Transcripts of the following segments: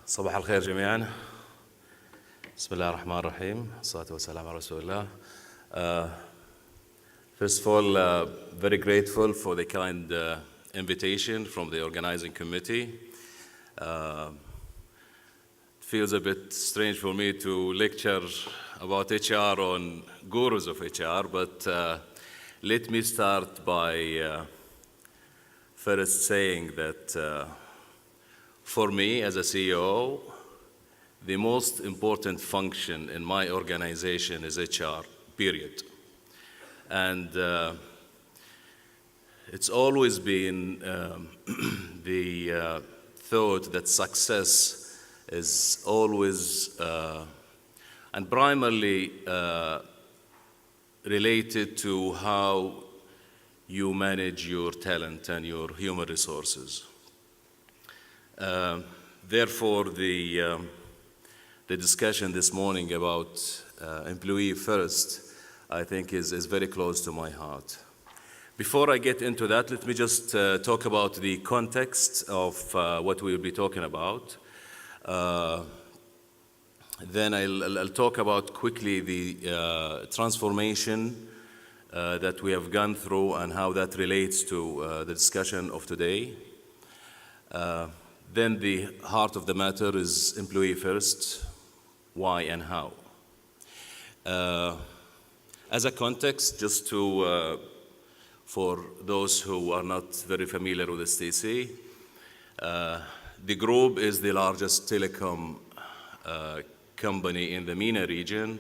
صباح الخير جميعا. بسم الله الرحمن الرحيم. الصلاة والسلام على رسول الله. First of all, very grateful for the kind invitation from the organizing committee. It feels a bit strange for me to lecture about HR on gurus of HR, but let me start by first saying that for me as a CEO, the most important function in my organization is HR, period. And it's always been the thought that success is always and primarily related to how you manage your talent and your human resources. Therefore, the discussion this morning about employee first, I think is very close to my heart. Before I get into that, let me just talk about the context of what we will be talking about. Then I'll talk about quickly the transformation that we have gone through and how that relates to the discussion of today. Then the heart of the matter is employee first, why and how. As a context, just to, for those who are not very familiar with STC, the group is the largest telecom company in the MENA region.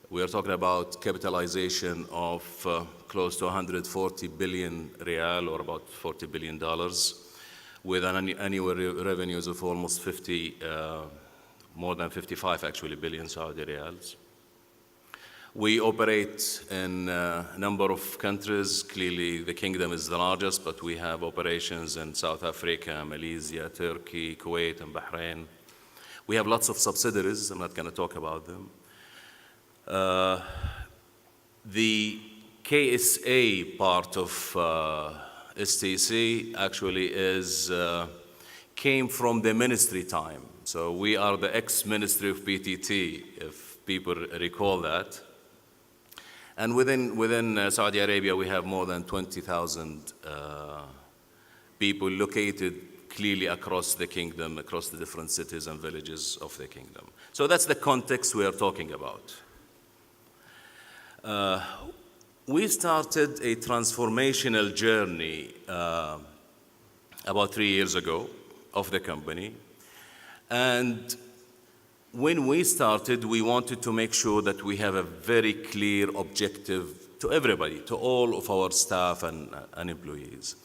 We are talking about capitalization of close to 140 billion riyal, or about $40 billion. With an annual revenues of almost more than 55 actually billion Saudi riyals. We operate in a number of countries. Clearly the kingdom is the largest, but we have operations in South Africa, Malaysia, Turkey, Kuwait, and Bahrain. We have lots of subsidiaries. I'm not going to talk about them. The KSA part of STC actually came from the ministry time. So we are the ex-ministry of PTT, if people recall that. And within Saudi Arabia, we have more than 20,000 people located clearly across the kingdom, across the different cities and villages of the kingdom. So that's the context we are talking about. We started a transformational journey about 3 years ago of the company. And when we started, we wanted to make sure that we have a very clear objective to everybody, to all of our staff and employees.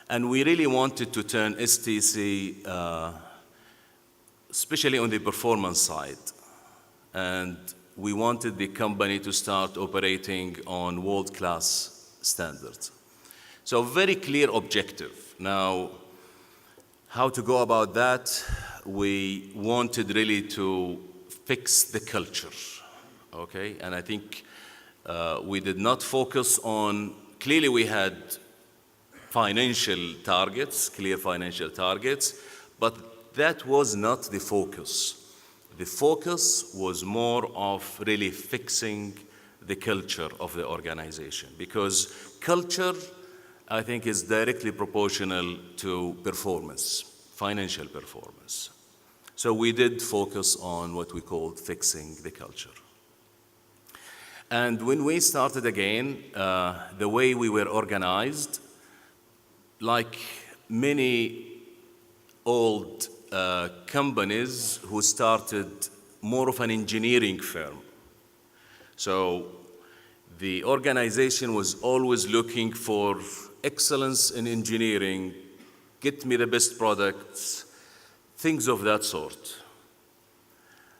And we really wanted to turn STC, especially on the performance side. And we wanted the company to start operating on world-class standards. So very clear objective. Now, how to go about that? We wanted really to fix the culture, okay? And I think we did not focus on, clearly we had financial targets, clear financial targets, but that was not the focus. The focus was more of really fixing the culture of the organization, because culture, I think, is directly proportional to performance, financial performance. So we did focus on what we called fixing the culture. And when we started again, the way we were organized, like many old companies who started more of an engineering firm. So the organization was always looking for excellence in engineering, get me the best products, things of that sort.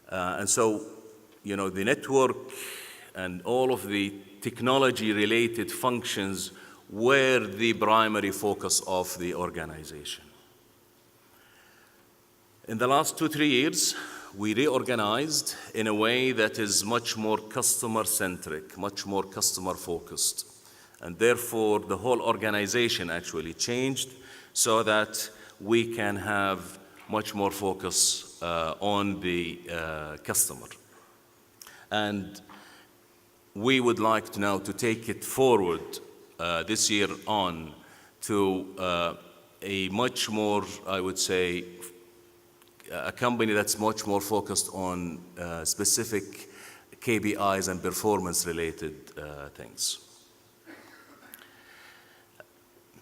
And so, you know, the network and all of the technology-related functions were the primary focus of the organization. In the last 2-3 years, we reorganized in a way that is much more customer-centric, much more customer-focused. And therefore, the whole organization actually changed so that we can have much more focus on the customer. And we would like to now to take it forward this year on to a much more, I would say, a company that's much more focused on specific KPIs and performance-related things.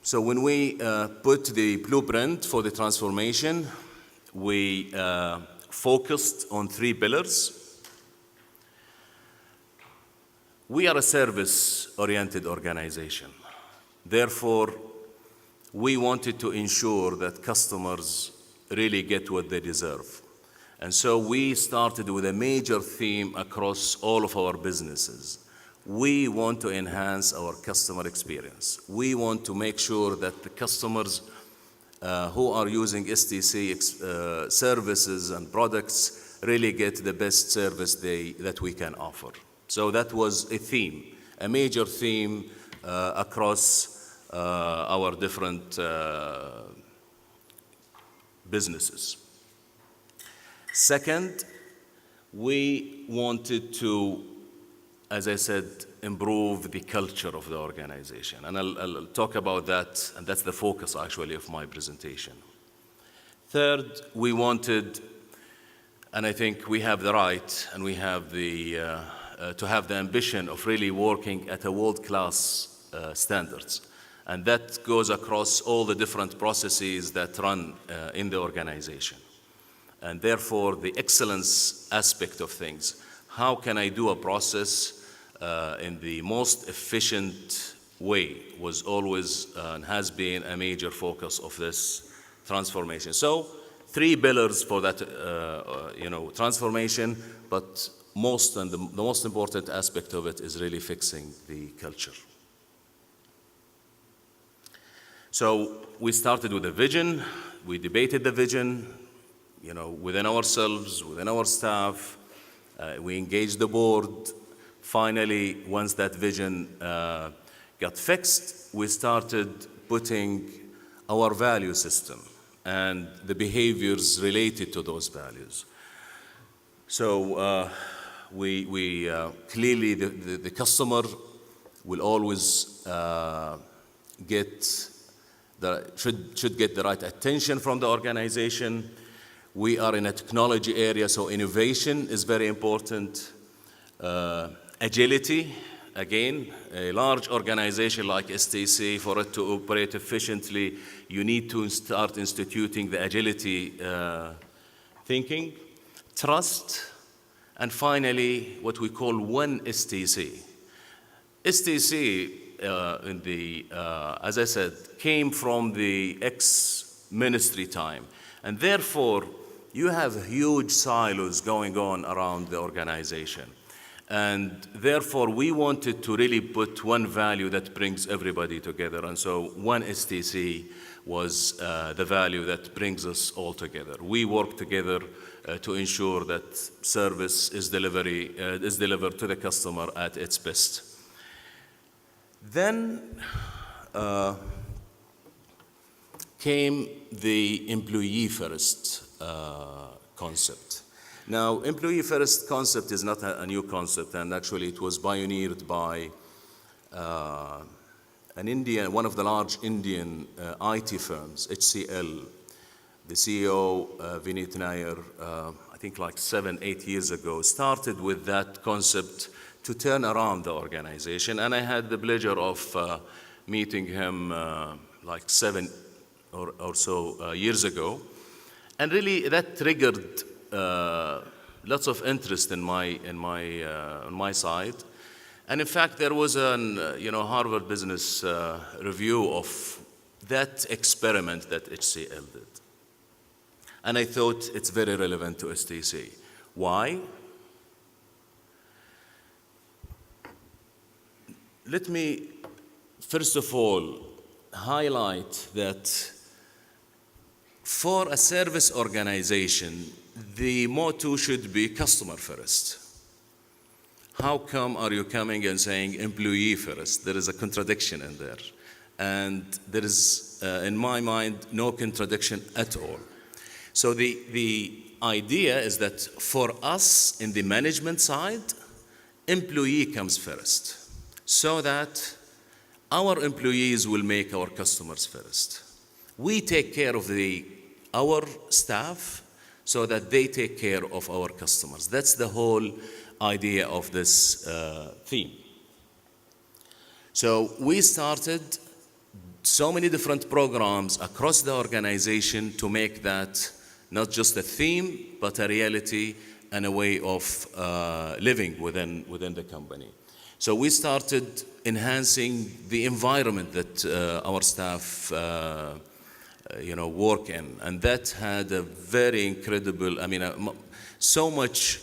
So when we put the blueprint for the transformation, we focused on 3 pillars. We are a service-oriented organization. Therefore, we wanted to ensure that customers really get what they deserve. And so we started with a major theme across all of our businesses. We want to enhance our customer experience. We want to make sure that the customers who are using STC services and products really get the best service that we can offer. So that was a theme, a major theme across our different businesses. Second, we wanted to, as I said, improve the culture of the organization. And I'll talk about that, and that's the focus actually of my presentation. Third, we wanted, and I think we have the right, and we have the, to have the ambition of really working at a world-class standards. And that goes across all the different processes that run in the organization. And therefore, the excellence aspect of things. How can I do a process in the most efficient way was always and has been a major focus of this transformation. So 3 pillars for that transformation, but the most important aspect of it is really fixing the culture. So we started with a vision. We debated the vision, within ourselves, within our staff. We engaged the board. Finally, once that vision got fixed, we started putting our value system and the behaviors related to those values. So we clearly, the customer will always should get the right attention from the organization. We are in a technology area, so innovation is very important. Agility, again, a large organization like STC, for it to operate efficiently, you need to start instituting the agility thinking. Trust, and finally, what we call one STC. STC, as I said, came from the ex-ministry time, and therefore, you have huge silos going on around the organization. And therefore, we wanted to really put one value that brings everybody together. And so one STC was the value that brings us all together. We work together to ensure that service is delivered to the customer at its best. Then came the employee first concept. Now, employee first concept is not a new concept, and actually it was pioneered by one of the large Indian IT firms, HCL. The CEO, Vineet Nair, I think like 7-8 years ago, started with that concept to turn around the organization. And I had the pleasure of meeting him like 7 or so years ago. And really that triggered lots of interest on my side. And in fact, there was an Harvard Business Review of that experiment that HCL did. And I thought it's very relevant to STC. Why? Let me, first of all, highlight that for a service organization, the motto should be customer first. How come are you coming and saying employee first? There is a contradiction in there. And there is, in my mind, no contradiction at all. So the idea is that for us in the management side, employee comes first, so that our employees will make our customers first. We take care of our staff so that they take care of our customers. That's the whole idea of this theme. So we started so many different programs across the organization to make that not just a theme, but a reality and a way of living within the company. So we started enhancing the environment that our staff work in, and that had a very incredible, so much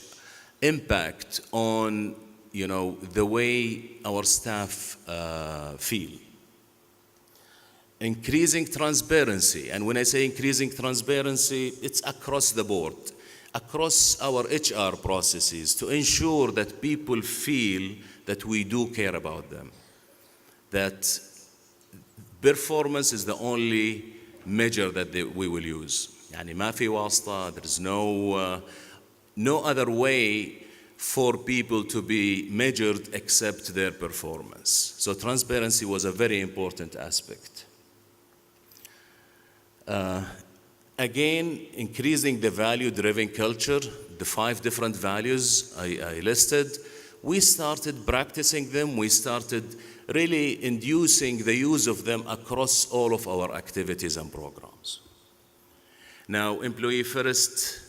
impact on the way our staff feel. Increasing transparency, and when I say increasing transparency, it's across the board, across our HR processes, to ensure that people feel that we do care about them, that performance is the only measure that we will use. يعني ما في واسطة, there is no other way for people to be measured except their performance. So transparency was a very important aspect. Again, increasing the value-driven culture, the 5 different values I listed, we started practicing them. We started really inducing the use of them across all of our activities and programs. Now, Employee First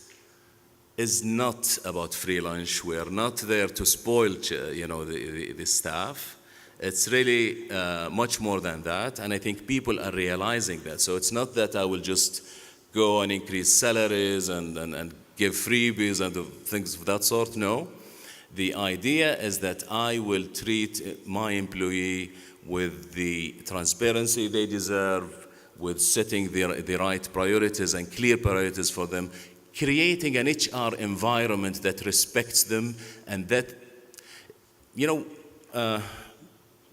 is not about free lunch. We are not there to spoil, the staff. It's really much more than that, and I think people are realizing that. So it's not that I will just go and increase salaries and give freebies and things of that sort. No. The idea is that I will treat my employee with the transparency they deserve, with setting the right priorities and clear priorities for them, creating an HR environment that respects them, and that,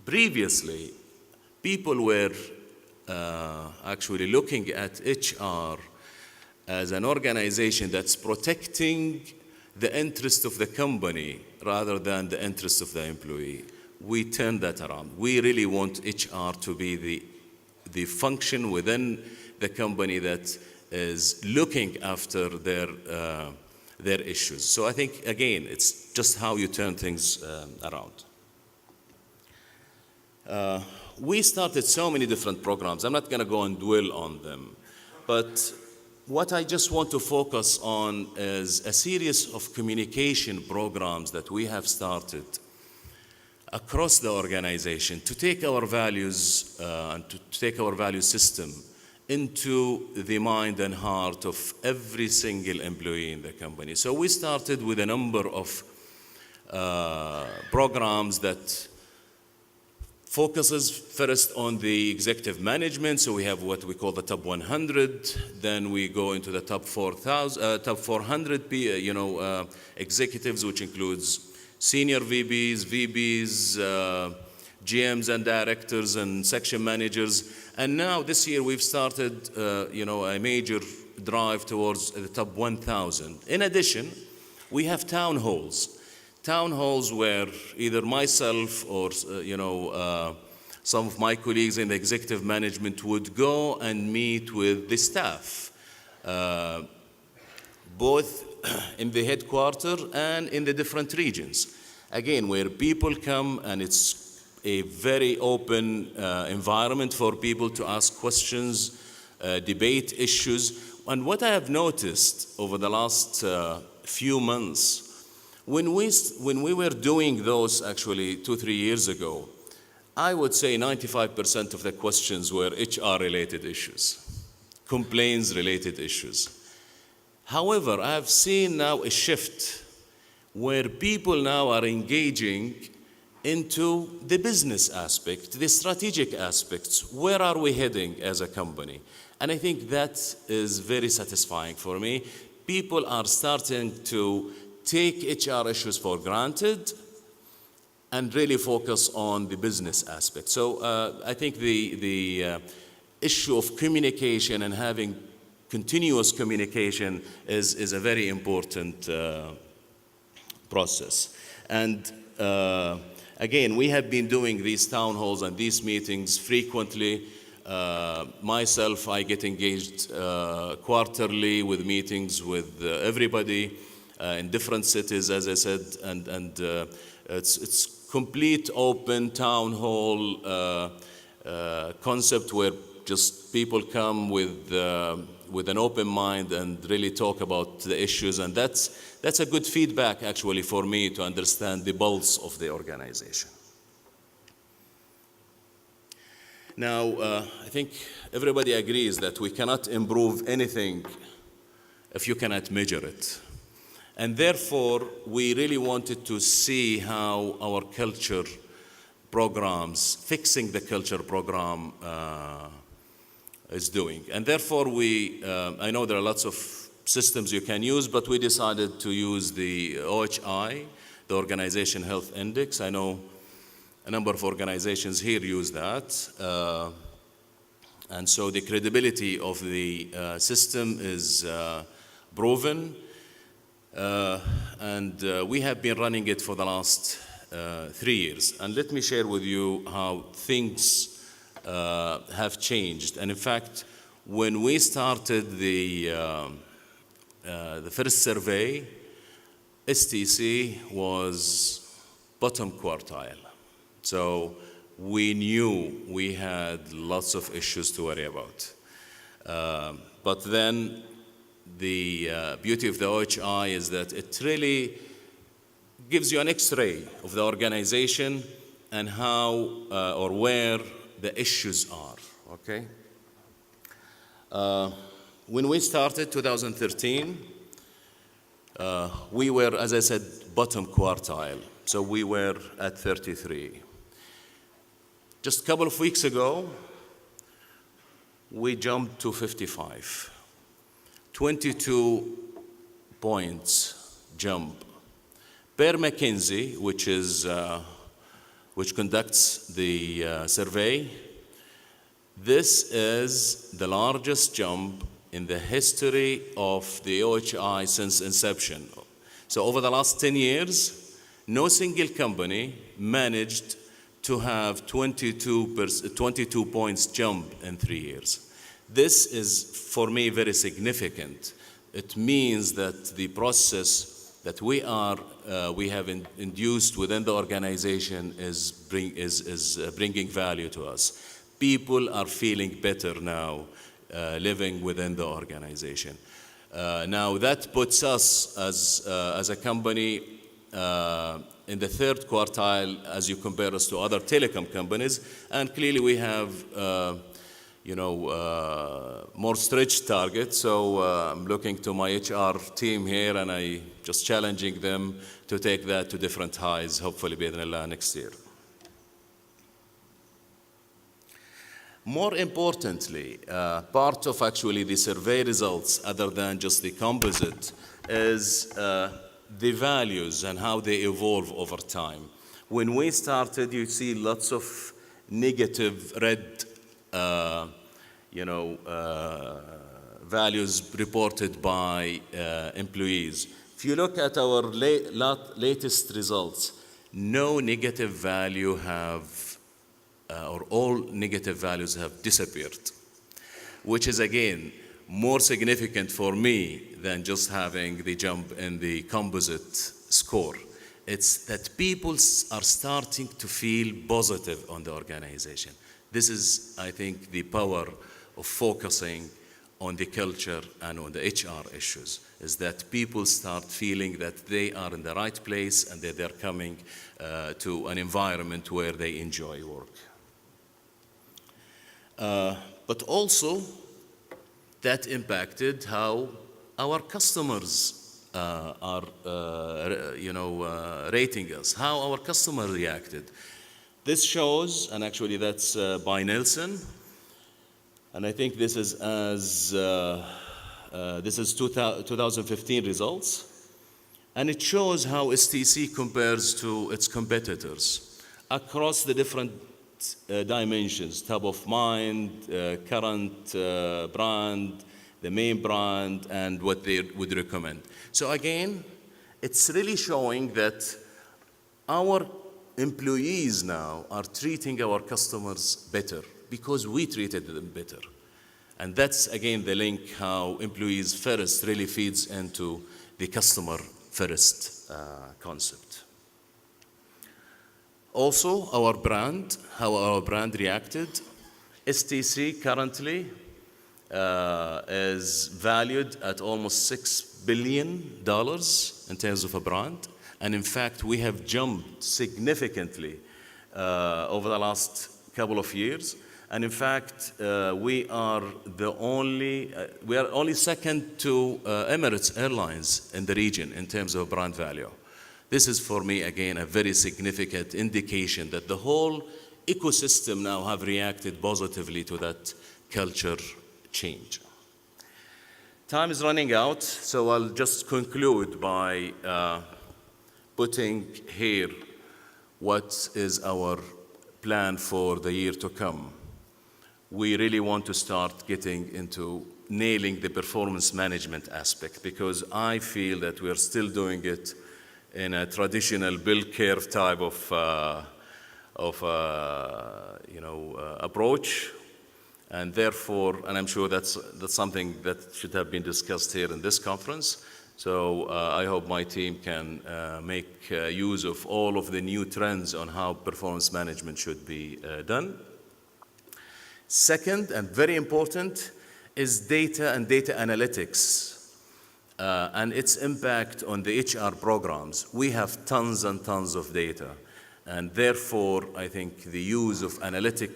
previously, people were actually looking at HR as an organization that's protecting the interest of the company rather than the interest of the employee. We turned that around. We really want HR to be the function within the company that is looking after their issues. So I think, again, it's just how you turn things around. We started so many different programs. I'm not going to go and dwell on them, but what I just want to focus on is a series of communication programs that we have started across the organization to take our values and to take our value system into the mind and heart of every single employee in the company. So we started with a number of programs that focuses first on the executive management. So we have what we call the top 100. Then we go into the top 400 executives, which includes senior VPs, GMs and directors and section managers. And now this year we've started a major drive towards the top 1,000. In addition, we have town halls. Town halls where either myself or some of my colleagues in the executive management would go and meet with the staff, both in the headquarters and in the different regions. Again, where people come, and it's a very open environment for people to ask questions, debate issues. And what I have noticed over the last few months, when we were doing those actually 2-3 years ago, I would say 95% of the questions were HR-related issues, complaints-related issues. However, I have seen now a shift where people now are engaging into the business aspect, the strategic aspects. Where are we heading as a company? And I think that is very satisfying for me. People are starting to take HR issues for granted and really focus on the business aspect. So I think the issue of communication and having continuous communication is a very important process. And again, we have been doing these town halls and these meetings frequently. Myself, I get engaged quarterly with meetings with everybody in different cities, as I said, and it's complete open town hall concept where just people come with an open mind and really talk about the issues, and that's a good feedback actually for me to understand the pulse of the organization. Now, I think everybody agrees that we cannot improve anything if you cannot measure it. And therefore, we really wanted to see how our culture programs, fixing the culture program is doing. And therefore, I know there are lots of systems you can use, but we decided to use the OHI, the Organization Health Index. I know a number of organizations here use that. And so the credibility of the system is proven. And we have been running it for the last 3 years. And let me share with you how things have changed. And in fact, when we started the first survey, STC was bottom quartile. So we knew we had lots of issues to worry about. But then the beauty of the OHI is that it really gives you an X-ray of the organization and how or where the issues are, okay? When we started 2013, we were, as I said, bottom quartile. So we were at 33. Just a couple of weeks ago, we jumped to 55. 22 points jump. Per McKinsey, which conducts the survey, this is the largest jump in the history of the OHI since inception. So over the last 10 years, no single company managed to have 22 points jump in 3 years. This is, for me, very significant. It means that the process that we have induced within the organization is bringing value to us. People are feeling better now living within the organization. Now that puts us as a company in the third quartile as you compare us to other telecom companies, and clearly we have more stretched targets. So I'm looking to my HR team here, and I just challenging them to take that to different highs, hopefully بإذن next year. More importantly, part of actually the survey results, other than just the composite, is the values and how they evolve over time. When we started, you see lots of negative red values reported by employees. If you look at our latest results, no negative value or all negative values have disappeared, which is again more significant for me than just having the jump in the composite score. It's that people are starting to feel positive on the organization. This is, I think, the power of focusing on the culture and on the HR issues, is that people start feeling that they are in the right place and that they're coming to an environment where they enjoy work. But also, that impacted how our customers are rating us, how our customers reacted. This shows, and actually that's by Nielsen, and I think this is 2015 results, and it shows how STC compares to its competitors across the different dimensions: top of mind, current brand, the main brand, and what they would recommend. So again, it's really showing that our employees now are treating our customers better because we treated them better. And that's, again, the link how employees first really feeds into the customer first concept. Also, our brand, how our brand reacted. STC currently is valued at almost $6 billion in terms of a brand. And in fact, we have jumped significantly over the last couple of years. And in fact, we are only second to Emirates Airlines in the region in terms of brand value. This is, for me, again, a very significant indication that the whole ecosystem now have reacted positively to that culture change. Time is running out, so I'll just conclude by putting here what is our plan for the year to come. We really want to start getting into nailing the performance management aspect, because I feel that we are still doing it in a traditional bell curve type of approach, and therefore, and I'm sure that's something that should have been discussed here in this conference. So I hope my team can make use of all of the new trends on how performance management should be done. Second, and very important, is data and data analytics and its impact on the HR programs. We have tons and tons of data, and therefore, I think the use of analytics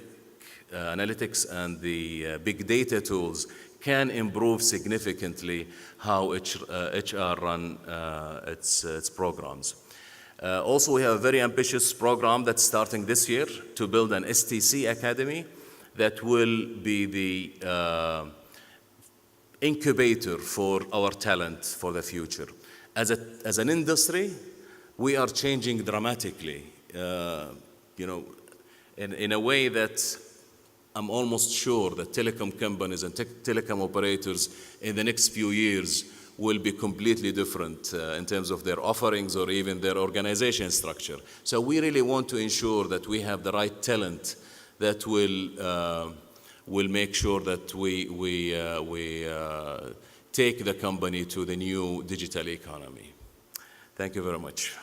and the big data tools can improve significantly how HR run its programs. Also, we have a very ambitious program that's starting this year to build an STC Academy that will be the incubator for our talent for the future. As an industry, we are changing dramatically, in a way that I'm almost sure that telecom companies and telecom operators in the next few years will be completely different in terms of their offerings or even their organization structure. So we really want to ensure that we have the right talent that will make sure that we take the company to the new digital economy. Thank you very much.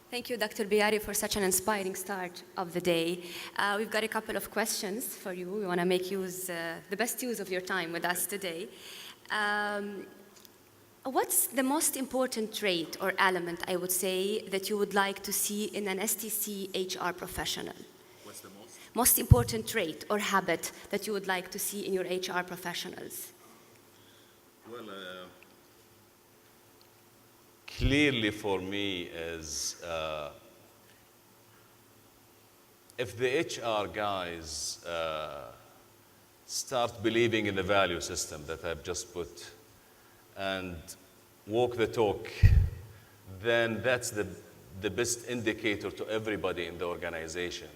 Thank you, Dr. Biyari, for such an inspiring start of the day. We've got a couple of questions for you. We want to make the best use of your time with us today. What's the most important trait or element, I would say, that you would like to see in an STC HR professional? What's the most important trait or habit that you would like to see in your HR professionals? Well, clearly for me is if the HR guys start believing in the value system that I've just put and walk the talk, then that's the best indicator to everybody in the organization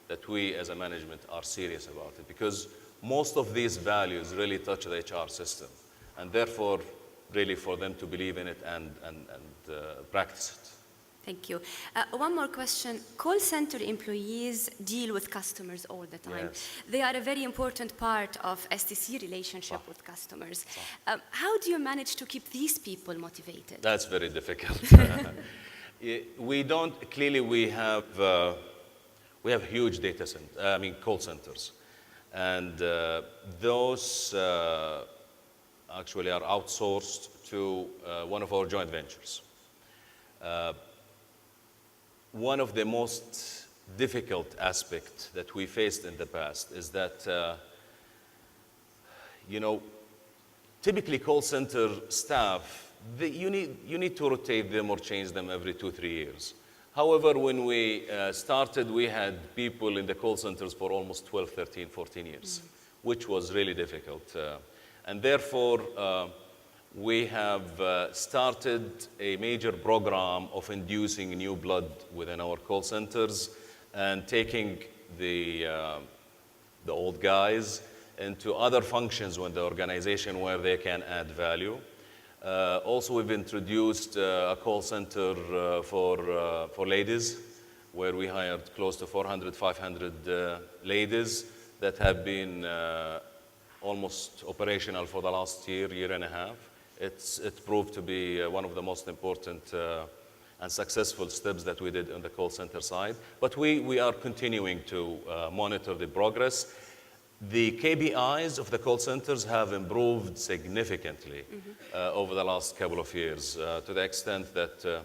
that we as a management are serious about it, because most of these values really touch the HR system, and therefore really for them to believe in it and practice it. Thank you. One more question. Call center employees deal with customers all the time. Yes. They are a very important part of STC relationship with customers. How do you manage to keep these people motivated? That's very difficult. We have huge data centers, call centers. And those actually are outsourced to one of our joint ventures. One of the most difficult aspects that we faced in the past is that, typically call center staff, you need to rotate them or change them every 2-3 years. However, when we started, we had people in the call centers for almost 12, 13, 14 years, which was really difficult. And therefore, we have started a major program of inducing new blood within our call centers and taking the old guys into other functions within the organization where they can add value. Also, we've introduced a call center for ladies, where we hired close to 400, 500 ladies that have been almost operational for the last year and a half. It proved to be one of the most important and successful steps that we did on the call center side. But we are continuing to monitor the progress. The KPIs of the call centers have improved significantly over the last couple of years, to the extent that,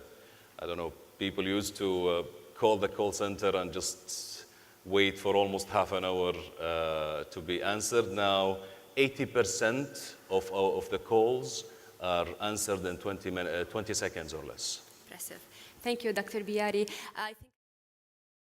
I don't know, people used to call the call center and just wait for almost half an hour to be answered. Now, 80% of the calls are answered in 20 seconds or less. Impressive. Thank you, Dr. Biyari. I think